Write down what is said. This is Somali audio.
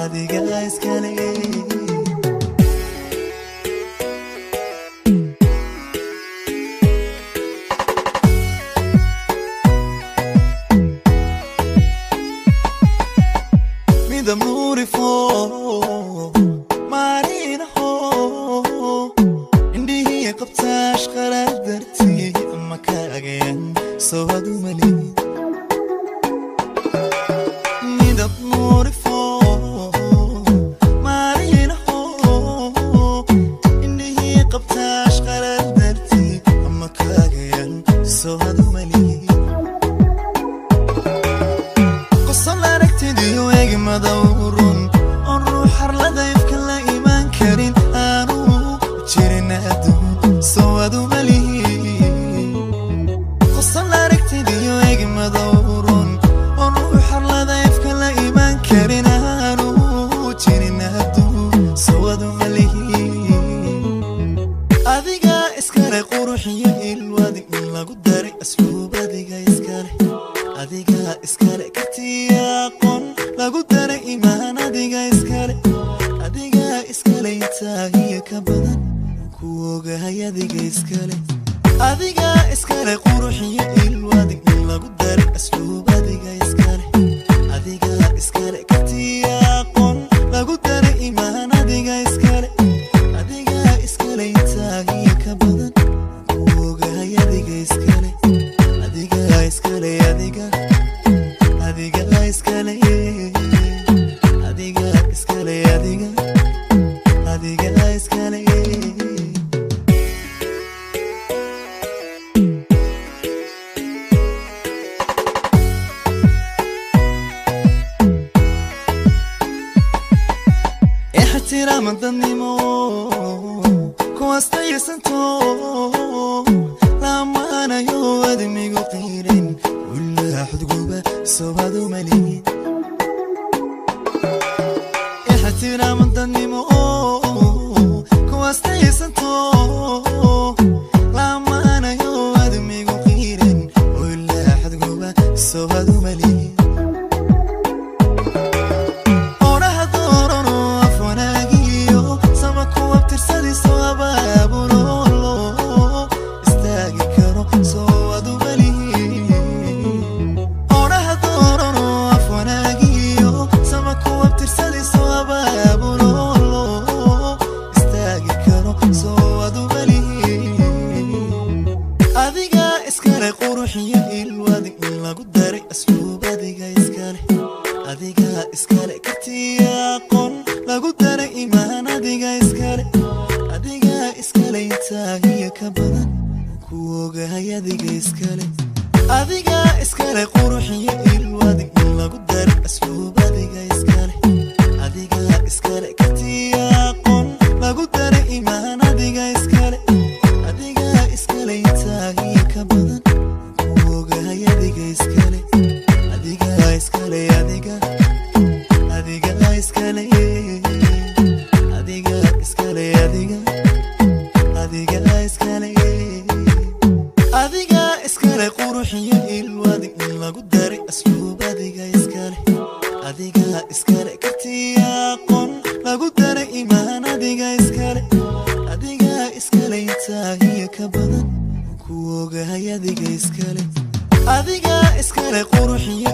adiga iskale midab nuuri foo marina ho indhihi qabtaash qaraar dartii ama kaagayan soo hadu mali midab nuuri foo marina ho indhihi qabtaash qaraar dartii ama kaagayan soo hadu mali مدورون الروح حرلدايف كلا إيمان كرين آنو جيرنا أدون سوادو مليه قصنا ركتديو ايق مدورون الروح حرلدايف كلا إيمان كرين آنو جيرنا أدون سوادو مليه أديقا إسكالي قروحي الوادي من لاغو داري أسلوب أديقا إسكالي أديقا إسكالي كتياقون lagu daray iimaan adiga iskale intaahiya ka badan ku ogahay adiga iskale quruxiyo ilwadig in lagu daray asluub adiga iskale katiyaaqon lagu daray iimaan adiga iskale intaahiya ka badan ku ogahay adiga iskale iskale احترام الظنيمو كواستي سنتو لما انا يود ميقو قيرين ولا حد قوبة سوادو مليين احترام الظنيمو كواستي سنتو لما انا يود ميقو قيرين ولا حد قوبة سوادو مليين iskale katiyaaqon lagu daray iimaan adiga iskale intaahiya ka badan ku ogahay adiga iskale quruxiyo ilwadig in lagu daray asluub adiga iskale katiyaaqon lagu daray iimaan adiga iskale intaahiya ka badan ku ogahay adiga iskale iskale quruxiyo ilwadig in lagu daray asluub adiga iskale katiyaaqon lagu daray iimaan adiga iskale intaahiya ka badan ku ogahay adiga iskale quruxiyo